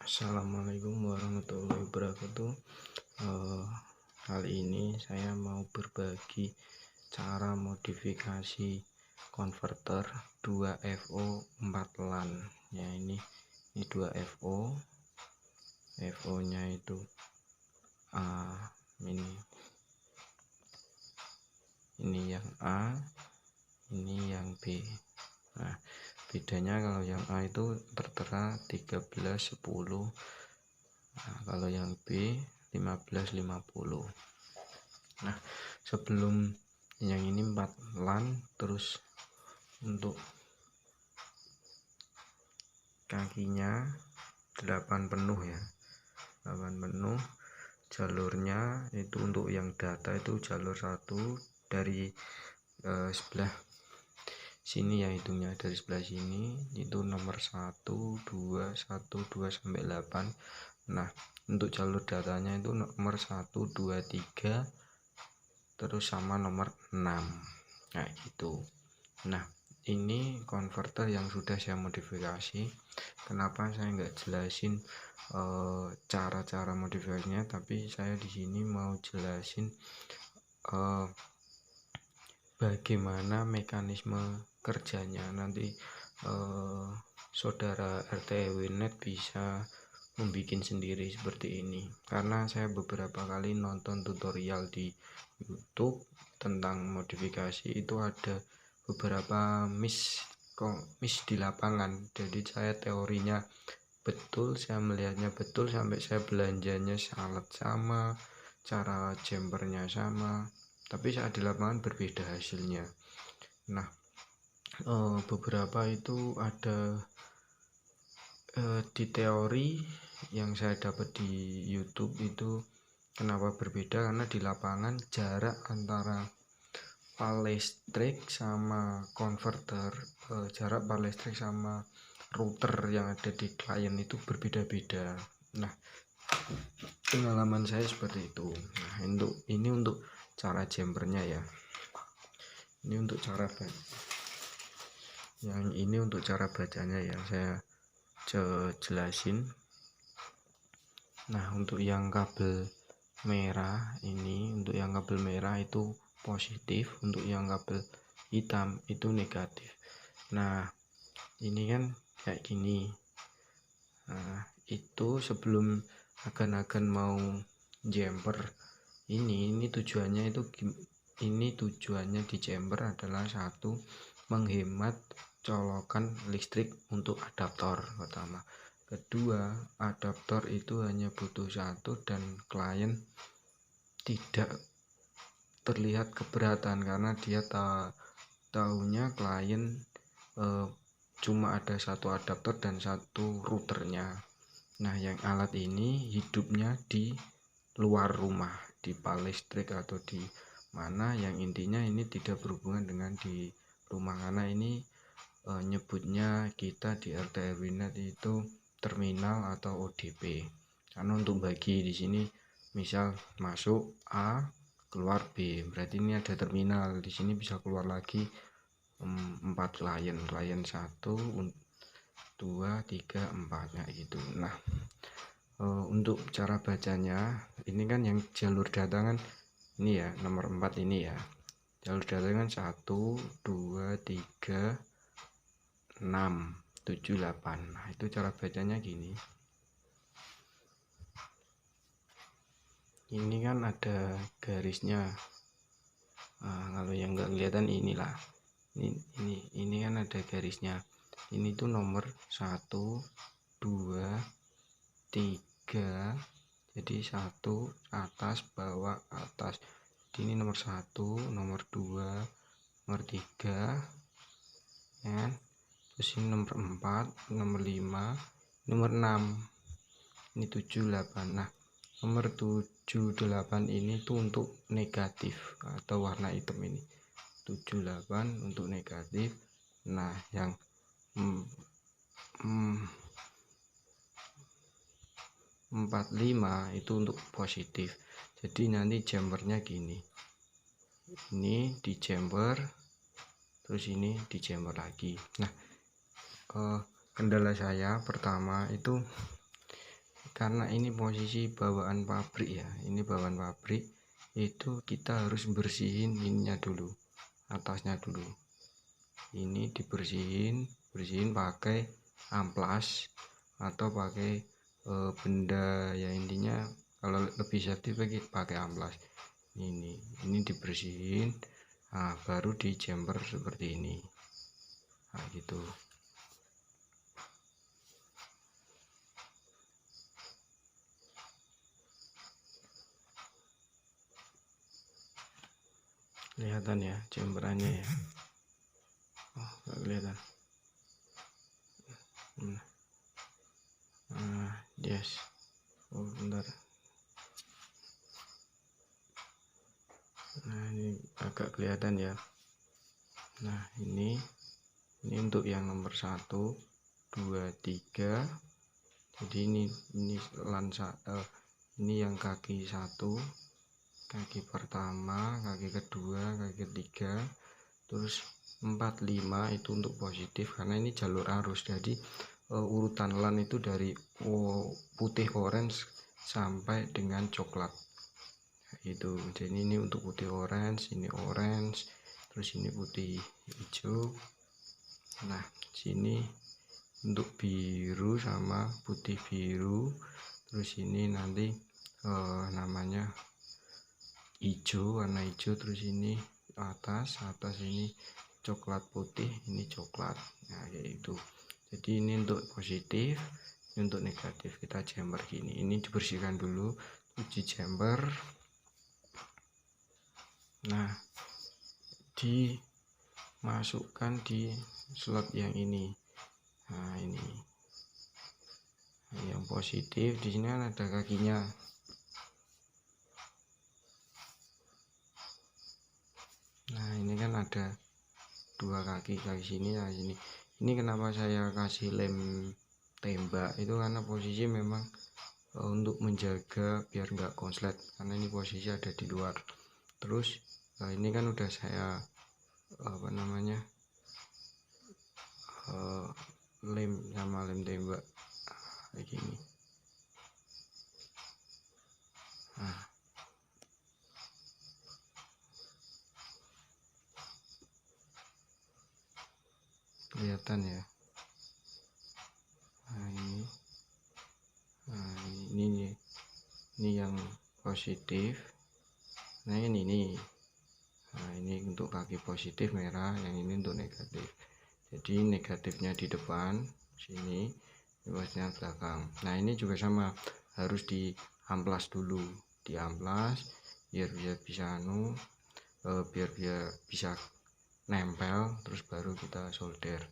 Assalamualaikum warahmatullahi wabarakatuh. Kali ini saya mau berbagi cara modifikasi konverter 2FO 4 LAN. Ya, ini 2FO. FO nya itu ini yang A, ini yang B. Nah, bedanya kalau yang A itu tertera 1310, nah, kalau yang B 1550. Nah, sebelum yang ini 4 LAN, terus untuk kakinya 8 penuh ya, 8 penuh. Jalurnya itu untuk yang data itu jalur 1 dari sebelah sini ya, hitungnya dari sebelah sini itu nomor 1 2 1 2 sampai 8. Nah, untuk jalur datanya itu nomor 1 2 3 terus sama nomor 6 kayak gitu. Nah, ini konverter yang sudah saya modifikasi. Kenapa saya nggak jelasin cara-cara modifikasinya, tapi saya di sini mau jelasin bagaimana mekanisme kerjanya. Nanti saudara RT Winet bisa membuat sendiri seperti ini, karena saya beberapa kali nonton tutorial di YouTube tentang modifikasi itu ada beberapa miss di lapangan. Jadi saya teorinya betul, saya melihatnya betul, sampai saya belanjanya alat sama, cara jumpernya sama, tapi saat di lapangan berbeda hasilnya. Nah, beberapa itu ada di teori yang saya dapat di YouTube itu kenapa berbeda, karena di lapangan jarak antara pal listrik sama konverter, jarak pal listrik sama router yang ada di klien itu berbeda-beda. Nah, pengalaman saya seperti itu. Nah, ini untuk cara jumpernya ya. Ini untuk cara yang ini untuk cara bacanya ya, saya jelasin. Nah, untuk yang kabel merah ini, untuk yang kabel merah itu positif, untuk yang kabel hitam itu negatif. Nah, ini kan kayak gini. Nah, itu sebelum agan-agan mau jumper ini tujuannya di jumper adalah satu, menghemat colokan listrik untuk adaptor pertama. Kedua, adaptor itu hanya butuh satu dan klien tidak terlihat keberatan, karena dia tahunya klien cuma ada satu adaptor dan satu routernya. Nah, yang alat ini hidupnya di luar rumah, di pal listrik atau di mana, yang intinya ini tidak berhubungan dengan di rumah, karena ini nyebutnya kita di RT Winet itu terminal atau ODP. Karena untuk bagi di sini misal masuk A keluar B, berarti ini ada terminal di sini, bisa keluar lagi 4 klien 1 2 3 4 ya gitu. Nah, untuk cara bacanya ini kan yang jalur data kan ini ya, nomor 4 ini ya, jalur data kan 1 2 3 6 7 8. Nah, itu cara bacanya gini. Ini kan ada garisnya. Nah, kalau yang nggak kelihatan inilah, ini kan ada garisnya. Ini tuh nomor 1 2 3, jadi 1 atas bawah atas. Jadi ini nomor 1, nomor 2, nomor 3 ya. Terus ini nomor 4, nomor 5, nomor 6, ini 7 8. Nah, nomor 7 8 ini tuh untuk negatif atau warna hitam, ini 7 8 untuk negatif. Nah, yang 45 itu untuk positif. Jadi nanti jumpernya gini, ini di jumper, terus ini di jumper lagi. Nah, kendala saya pertama itu karena ini posisi bawaan pabrik ya, ini bawaan pabrik, itu kita harus bersihin ininya dulu, atasnya dulu. Ini dibersihin pakai amplas atau pakai benda ya, intinya kalau lebih safety pakai amplas. Ini dibersihin, nah baru di jumper seperti ini. Nah gitu. Kelihatan ya jumperannya ya. Oh, nggak kelihatan. Yes. Oh, bentar. Nah, ini agak kelihatan ya. Nah, ini untuk yang nomor 1, 2, 3. Jadi ini ini yang kaki 1, kaki pertama, kaki kedua, kaki ketiga, terus 4, 5 itu untuk positif karena ini jalur arus. Jadi urutan lan itu dari putih orange sampai dengan coklat. Itu jadi ini untuk putih orange, ini orange, terus ini putih hijau. Nah sini untuk biru sama putih biru, terus ini nanti namanya hijau, warna hijau, terus ini atas ini coklat putih, ini coklat. Nah yaitu jadi ini untuk positif, ini untuk negatif. Kita jumper gini, ini dibersihkan dulu, uji jumper. Nah dimasukkan di slot yang ini. Nah ini yang positif, di sini ada kakinya. Nah ini kan ada 2 kaki sini, nah sini. Ini kenapa saya kasih lem tembak itu karena posisi memang untuk menjaga biar nggak konslet, karena ini posisi ada di luar. Terus ini kan udah saya lem sama lem tembak kayak gini. Nah kelihatan ya. Ini yang positif. Nah ini nih. Nah ini untuk kaki positif merah, yang ini untuk negatif. Jadi negatifnya di depan sini, luasnya belakang. Nah ini juga sama, harus di amplas dulu, di amplas biar bisa biar bisa nempel, terus baru kita solder.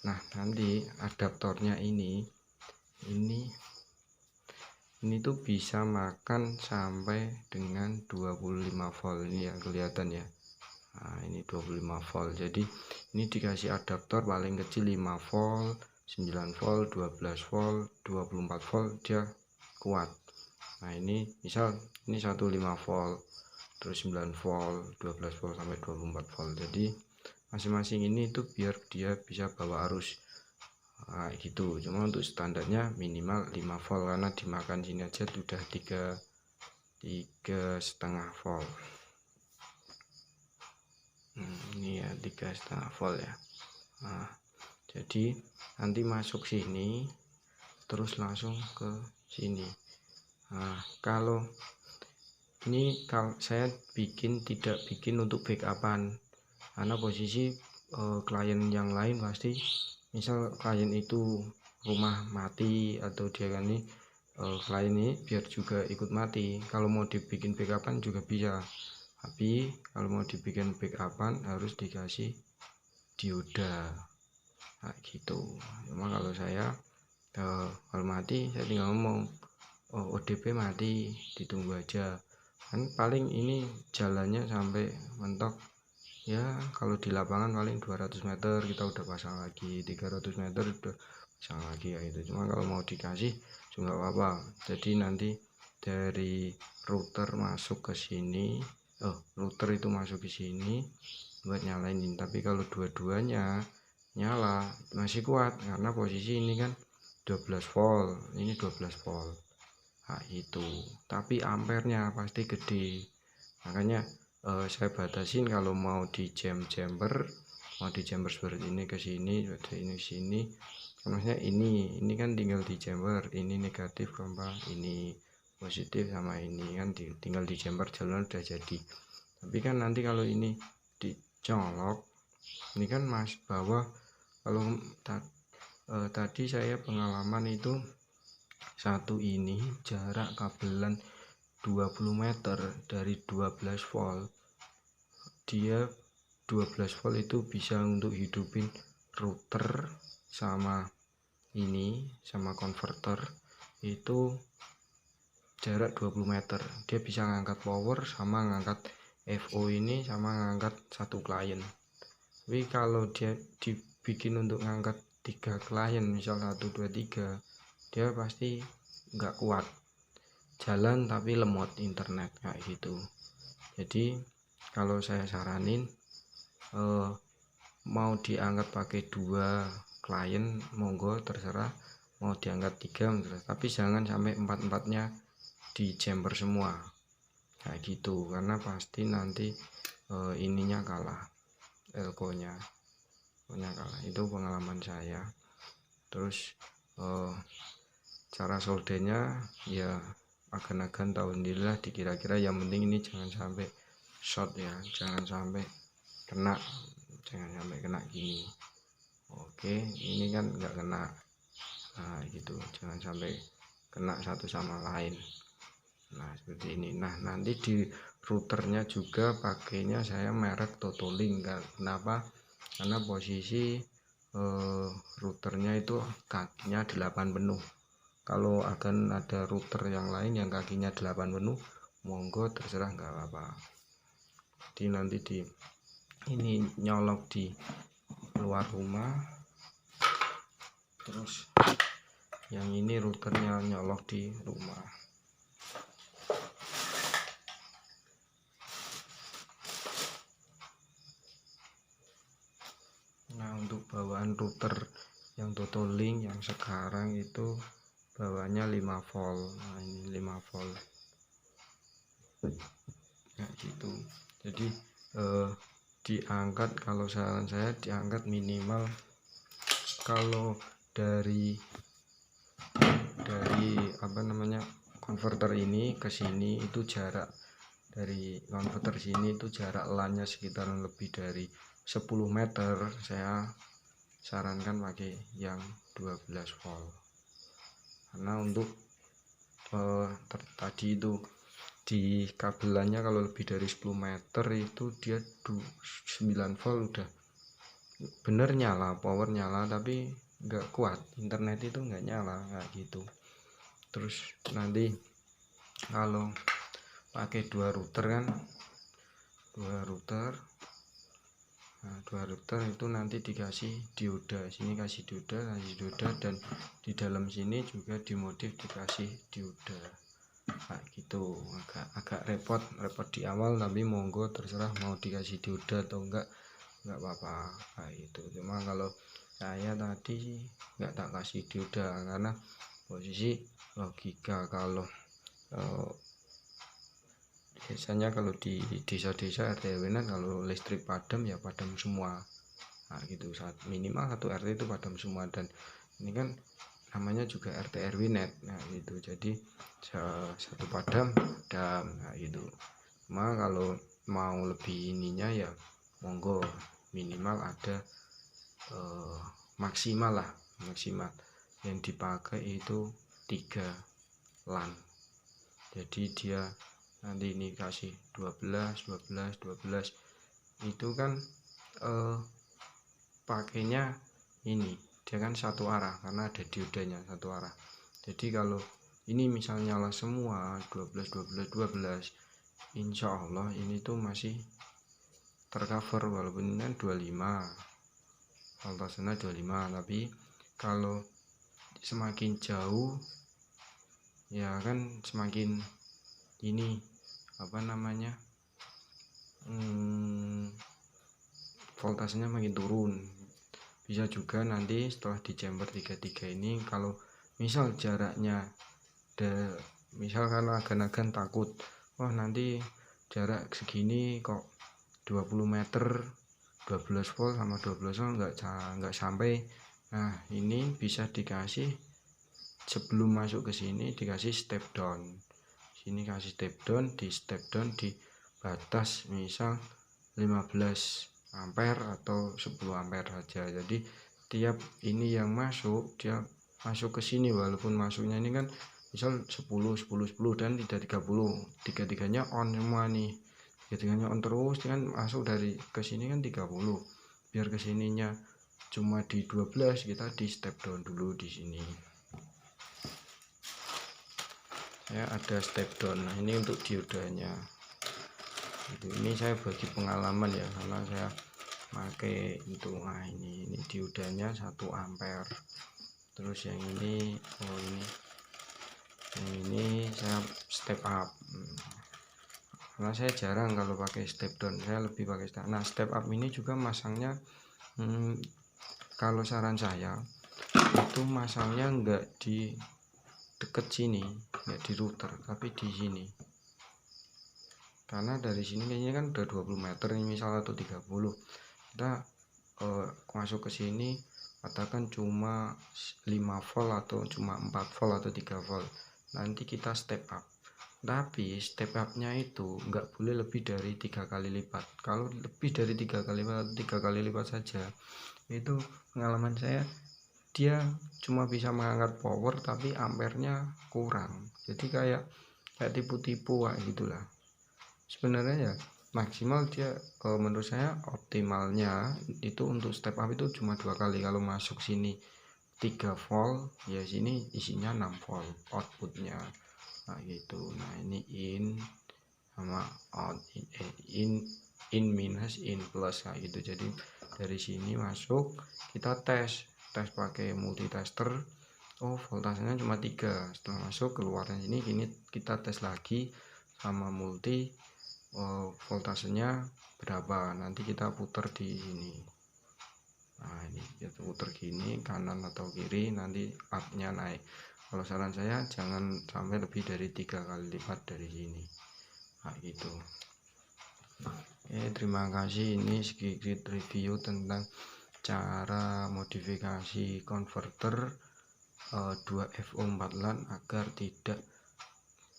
Nah nanti adaptornya ini tuh bisa makan sampai dengan 25 volt. Ini yang kelihatan ya. Nah ini 25 volt, jadi ini dikasih adaptor paling kecil 5 volt, 9 volt, 12 volt, 24 volt dia kuat. Nah ini misal ini 15 volt, terus 9 volt, 12 volt sampai 24 volt. Jadi masing-masing ini tuh biar dia bisa bawa arus. Nah, gitu. Cuma untuk standarnya minimal 5 volt karena dimakan sini aja sudah 3,5 volt. Ini ya 3,5 volt ya. Nah jadi nanti masuk sini terus langsung ke sini. Nah kalau saya tidak bikin untuk backupan, karena posisi klien yang lain pasti misal klien itu rumah mati atau dia kan ini klien ini biar juga ikut mati. Kalau mau dibikin backupan juga bisa, tapi kalau mau dibikin backupan harus dikasih dioda. Nah gitu. Cuma kalau saya kalau mati saya tinggal ngomong ODP mati, ditunggu aja. Kan paling ini jalannya sampai mentok ya, kalau di lapangan paling 200 meter kita udah pasang lagi, 300 meter udah pasang lagi ya itu. Cuma kalau mau dikasih juga apa-apa. Jadi nanti dari router masuk ke sini, router itu masuk ke sini buat nyalain. Tapi kalau dua-duanya nyala masih kuat karena posisi ini kan 12 volt, ini 12 volt. Nah, itu. Tapi ampernya pasti gede. Makanya saya batasin kalau mau di jumper seperti ini ke sini, seperti ini sini. Maksudnya ini kan tinggal di jumper, ini negatif sama ini positif sama ini kan tinggal di jumper jalan udah jadi. Tapi kan nanti kalau ini dicolok, ini kan mas bawah kalau tadi saya pengalaman itu satu ini jarak kabelan 20 meter dari 12 volt, dia 12 volt itu bisa untuk hidupin router sama ini sama konverter itu jarak 20 meter. Dia bisa ngangkat power sama ngangkat FO ini sama ngangkat satu klien. Tapi kalau dia dibikin untuk ngangkat 3 klien, misal 1 2 3, dia pasti nggak kuat jalan tapi lemot internet kayak gitu. Jadi kalau saya saranin mau diangkat pakai 2 klien monggo terserah, mau diangkat 3 terserah, tapi jangan sampai 4-4-nya di jumper semua kayak gitu, karena pasti nanti ininya kalah, elko nya kalah. Itu pengalaman saya. Terus cara soldernya ya agan-agan tahun dikira-kira, yang penting ini jangan sampai short ya, jangan sampai kena gini. Oke, ini kan nggak kena, nah gitu, jangan sampai kena satu sama lain. Nah seperti ini. Nah nanti di routernya juga pakainya saya merek Totolink. Kenapa? Karena posisi routernya itu kakinya 8 penuh. Kalau akan ada router yang lain yang kakinya 8 penuh, monggo terserah, nggak apa-apa. Jadi nanti ini nyolok di luar rumah, terus yang ini routernya nyolok di rumah. Nah untuk bawaan router yang Totolink yang sekarang itu bawaannya 5 volt. Nah ini 5 volt ya gitu. Jadi diangkat, kalau saran saya diangkat minimal, kalau dari apa namanya konverter ini ke sini itu jarak dari konverter sini itu jarak LAN-nya sekitar lebih dari 10 meter, saya sarankan pakai yang 12 volt. Karena untuk tadi itu di kabelannya kalau lebih dari 10 meter itu dia 9 volt udah bener nyala, power nyala, tapi nggak kuat, internet itu nggak nyala kayak gitu. Terus nanti kalau pakai 2 router kan, 2 router, nah 2 router itu nanti dikasih dioda, sini kasih dioda, dan di dalam sini juga dimodif dikasih dioda kayak gitu. Agak repot di awal, tapi monggo terserah mau dikasih dioda atau enggak apa-apa kayak gitu. Cuma kalau saya tadi nggak tak kasih dioda karena posisi logika, kalau biasanya kalau di desa-desa RT/RW kalau listrik padam ya padam semua. Nah gitu, minimal 1 RT itu padam semua, dan ini kan namanya juga RT/RW net. Nah gitu, jadi satu padam nah gitu. Cuma kalau mau lebih ininya ya monggo, minimal ada maksimal yang dipakai itu 3 LAN. Jadi dia nanti ini kasih 12 itu kan pakainya ini dia kan satu arah karena ada diodanya satu arah. Jadi kalau ini misalnya nyala semua 12 insya Allah ini tuh masih tercover, walaupun ini kan 25 voltasenya 25, tapi kalau semakin jauh ya kan semakin ini apa namanya voltasenya makin turun. Bisa juga nanti setelah di chamber 33 ini, kalau misal jaraknya misal kan agan-agan takut, wah nanti jarak segini kok 20 meter 12 volt sama 12 volt nggak sampai. Nah ini bisa dikasih sebelum masuk ke sini dikasih step down, sini kasih step down di batas misal 15 ampere atau 10 ampere saja. Jadi tiap ini yang masuk dia masuk ke sini, walaupun masuknya ini kan misal 10 dan tidak 30, tiga-tiganya on semua nih, tiga-tiganya on terus kan masuk dari ke sini kan 30, biar kesininya cuma di 12 kita di step down dulu di sini. Ya ada step down. Nah ini untuk diodanya. Ini saya bagi pengalaman ya, karena saya pakai itu. Nah ini diodanya 1 ampere. Terus yang ini yang ini saya step up. Karena saya jarang kalau pakai step down, saya lebih pakai step. Nah step up ini juga masangnya kalau saran saya itu masangnya enggak di deket sini, enggak di router, tapi di sini. Karena dari sini kayaknya kan udah 20 meter ini misal atau 30, kita masuk ke sini katakan cuma 5 volt atau cuma 4 volt atau 3 volt, nanti kita step up, tapi step upnya itu enggak boleh lebih dari 3 kali lipat. Kalau lebih dari 3 kali lipat saja, itu pengalaman saya dia cuma bisa mengangkat power tapi ampernya kurang, jadi kayak tipu-tipu kayak gitulah. Sebenarnya ya maksimal dia menurut saya optimalnya itu untuk step up itu cuma 2 kali. Kalau masuk sini 3 volt ya sini isinya 6 volt outputnya. Nah gitu. Nah ini in sama out, in minus in plus kayak gitu. Jadi dari sini masuk kita tes pakai multitester. Oh voltasenya cuma 3, setelah masuk keluarnya ini kita tes lagi sama multi, voltasenya berapa, nanti kita putar di sini. Nah ini kita putar gini kanan atau kiri, nanti up-nya naik. Kalau saran saya jangan sampai lebih dari 3 kali lipat dari sini. Nah gitu. Oke, terima kasih. Ini sedikit review tentang cara modifikasi konverter 2FO4 LAN agar tidak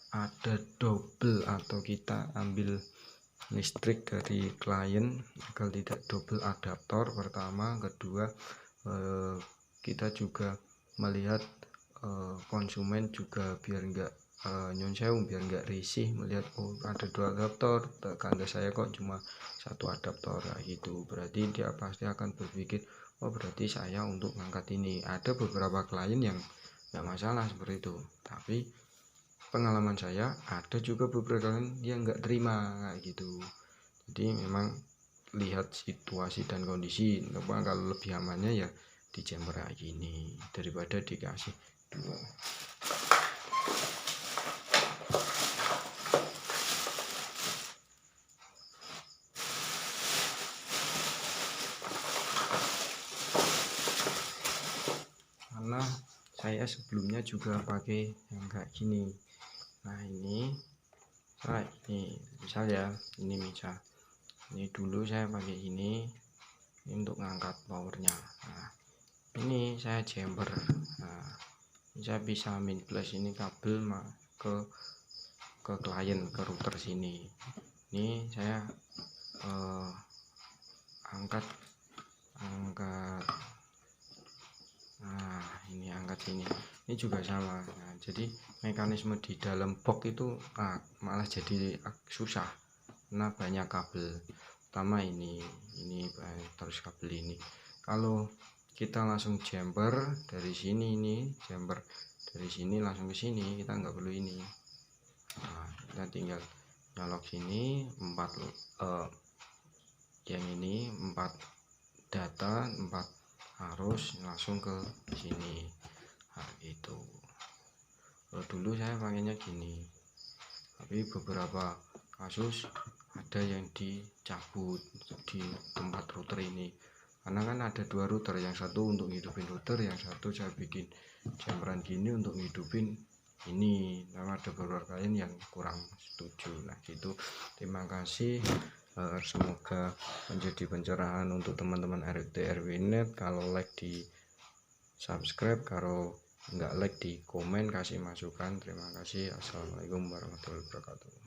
ada double, atau kita ambil listrik dari klien agar tidak double adaptor. Pertama, kedua kita juga melihat konsumen juga biar enggak nyun sewu, biar enggak risih melihat oh ada 2 adaptor, tetangga saya kok cuma 1 adaptor. Nah, gitu berarti dia pasti akan berpikir oh berarti saya untuk ngangkat ini. Ada beberapa klien yang enggak masalah seperti itu, tapi pengalaman saya ada juga beberapa klien yang enggak terima kayak gitu. Jadi memang lihat situasi dan kondisi. Kalau lebih amannya ya di chamber kayak gini daripada dikasih 2. Karena saya sebelumnya juga pakai yang kayak gini. Nah ini misal ya, ini dulu saya pakai ini untuk ngangkat powernya. Nah ini saya chamber. Nah ini saya bisa min plus ini kabel ke klien, ke router sini. Ini saya angkat. Nah ini angkat sini, ini juga sama. Nah, jadi mekanisme di dalam box itu malah jadi susah karena banyak kabel. Pertama ini terus kabel ini. Kalau kita langsung jumper dari sini, ini jumper dari sini langsung ke sini, kita nggak perlu ini. Nah, kita tinggal nyolok sini 4 yang ini 4 data, 4 arus langsung ke sini. Nah itu dulu saya pakainya gini, tapi beberapa kasus ada yang dicabut di tempat router ini, karena kan ada 2 router, yang satu untuk ngidupin router, yang satu saya bikin jamperan gini untuk ngidupin ini. Nah, ada beberapa kalian yang kurang setuju. Nah gitu, terima kasih. Semoga menjadi pencerahan untuk teman-teman RT RW Net. Kalau like di subscribe, kalau nggak like di komen, kasih masukan. Terima kasih. Assalamualaikum warahmatullahi wabarakatuh.